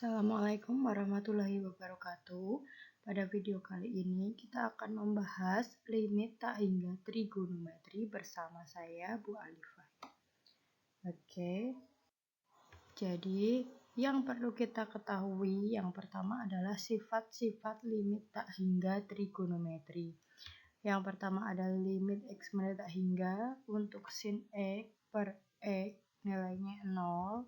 Assalamualaikum warahmatullahi wabarakatuh. Pada video kali ini kita akan membahas limit tak hingga trigonometri bersama saya Bu Alifah. Oke. Jadi yang perlu kita ketahui yang pertama adalah sifat-sifat limit tak hingga trigonometri. Yang pertama adalah limit x menjadi tak hingga untuk sin x per x nilainya 0.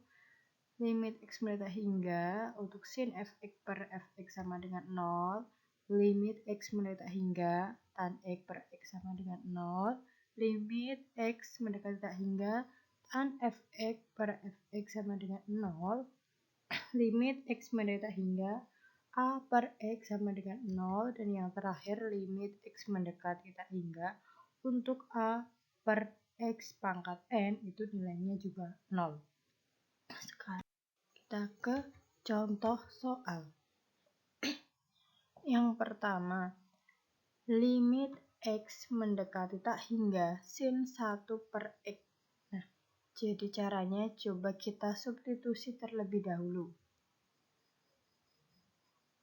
Limit x menjadi tak hingga untuk sin fx per fx sama dengan 0. Limit x menjadi tak hingga tan x per x sama dengan 0. Limit x mendekati tak hingga tan fx per fx sama dengan 0. Limit x menjadi tak hingga a per x sama dengan 0. Dan yang terakhir limit x mendekati tak hingga untuk a per x pangkat n itu nilainya juga 0. Sekarang kita ke contoh soal. Yang pertama, limit x mendekati tak hingga sin 1 per x. Nah, jadi caranya coba kita substitusi terlebih dahulu.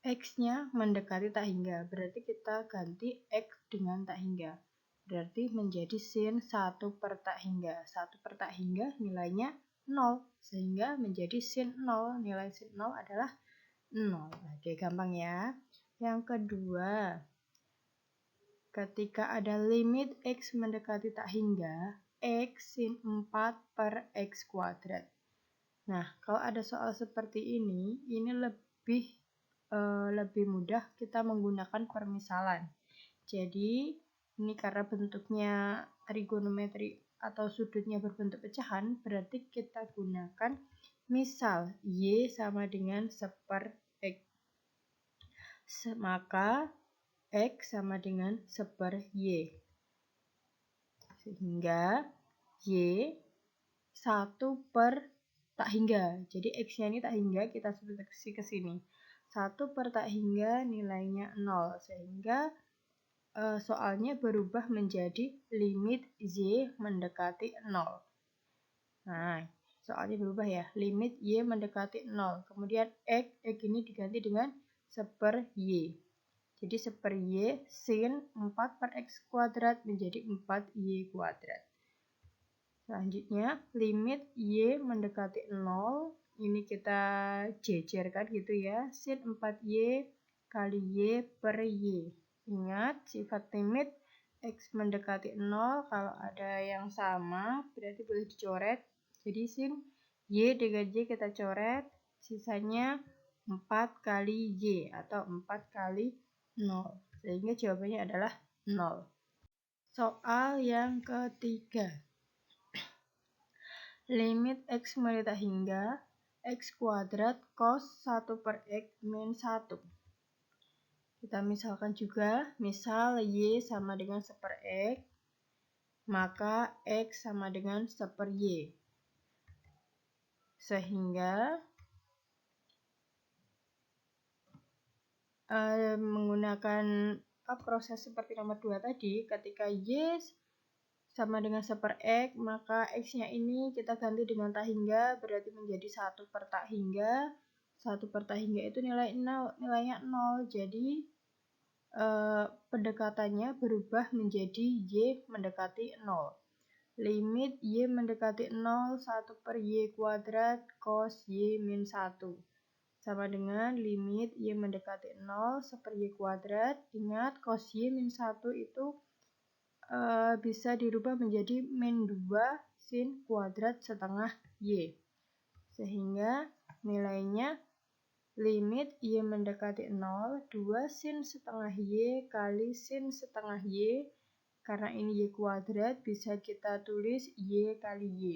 X-nya mendekati tak hingga, berarti kita ganti x dengan tak hingga. Berarti menjadi sin 1 per tak hingga. 1 per tak hingga nilainya 0, sehingga menjadi sin 0. Nilai sin 0 adalah 0. Oke, gampang ya. Yang kedua, ketika ada limit x mendekati tak hingga, x sin 4 per x kuadrat. Nah, kalau ada soal seperti ini lebih mudah kita menggunakan permisalan. Jadi, ini karena bentuknya trigonometri atau sudutnya berbentuk pecahan, berarti kita gunakan misal y sama dengan 1/x. Maka x sama dengan 1/y. Sehingga y 1 per tak hingga. Jadi x-nya ini tak hingga, kita substitusi ke sini. 1 per tak hingga nilainya 0. Sehingga soalnya berubah menjadi limit y mendekati 0. Nah, soalnya berubah ya. Limit y mendekati 0. Kemudian x ini diganti dengan 1/y. Jadi 1/y sin 4 per x kuadrat menjadi 4y kuadrat. Selanjutnya, limit y mendekati 0. Ini kita jejerkan gitu ya. Sin 4y kali y per y. Ingat, sifat limit x mendekati 0 kalau ada yang sama berarti boleh dicoret. Jadi sin y dengan y kita coret. Sisanya 4 kali y atau 4 kali 0. Sehingga jawabannya adalah 0. Soal yang ketiga. Limit x menjadi tak hingga x kuadrat cos 1 per x min 1. Kita misalkan juga, misal y sama dengan 1/x, maka x sama dengan 1/y. Sehingga menggunakan proses seperti nomor 2 tadi, ketika y sama dengan 1/x, maka x-nya ini kita ganti dengan tak hingga, berarti menjadi 1 per tak hingga. 1 per tak hingga itu nilainya 0. Jadi pendekatannya berubah menjadi y mendekati 0. Limit y mendekati 0 1 per y kuadrat cos y min 1. Sama dengan limit y mendekati 0 1/y kuadrat. Ingat, cos y min 1 itu bisa dirubah menjadi min 2 sin kuadrat setengah y. Sehingga nilainya limit y mendekati 0 2 sin setengah y kali sin setengah y. Karena ini y kuadrat bisa kita tulis y kali y.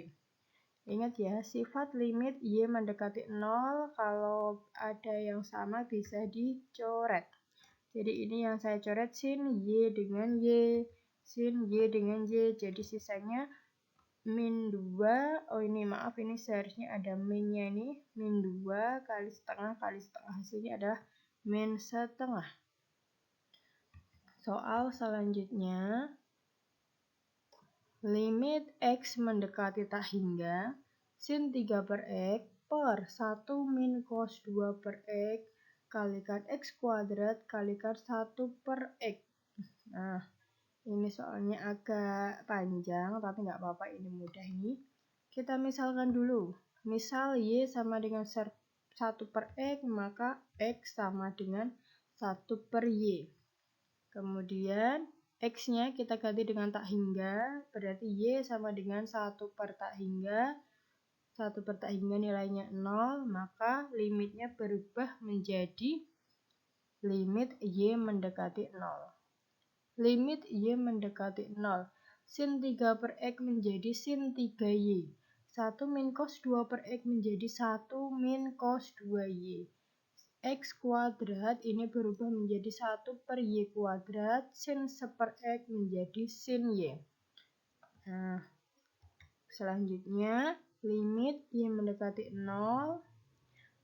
Ingat ya, sifat limit y mendekati 0 kalau ada yang sama bisa dicoret. Jadi ini yang saya coret sin y dengan y. Sin y dengan y, jadi sisanya min 2, ini seharusnya ada minnya ini, min 2 kali setengah, hasilnya adalah min setengah. Soal selanjutnya, limit x mendekati tak hingga sin 3 per x per 1 min cos 2 per X kalikan X kuadrat kalikan 1 per X. Nah, ini soalnya agak panjang, tapi nggak apa-apa, ini mudah ini. Kita misalkan dulu. Misal Y sama dengan 1 per X, maka X sama dengan 1 per Y. Kemudian X-nya kita ganti dengan tak hingga, berarti Y sama dengan 1 per tak hingga. 1 per tak hingga nilainya 0, maka limitnya berubah menjadi limit Y mendekati 0. Limit Y mendekati 0. Sin 3 per X menjadi sin 3Y. 1 min cos 2 per X menjadi 1 min cos 2Y. X kuadrat ini berubah menjadi 1 per Y kuadrat, sin 1 per X menjadi sin Y. Nah, selanjutnya limit Y mendekati 0.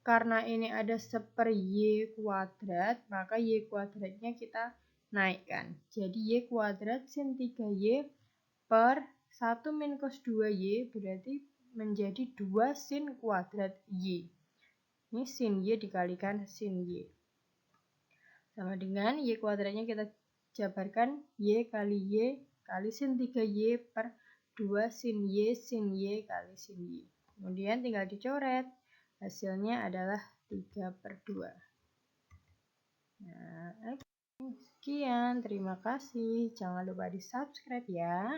Karena ini ada 1 per Y kuadrat, maka Y kuadratnya kita naikkan. Jadi Y kuadrat sin 3Y per 1 min cos 2Y berarti menjadi 2 sin kuadrat Y. Ini sin Y dikalikan sin Y. Sama dengan Y kuadratnya kita jabarkan Y kali sin 3Y per 2 sin Y kali sin Y. Kemudian tinggal dicoret. Hasilnya adalah 3 per 2. Nah, sekian. Terima kasih. Jangan lupa di subscribe ya.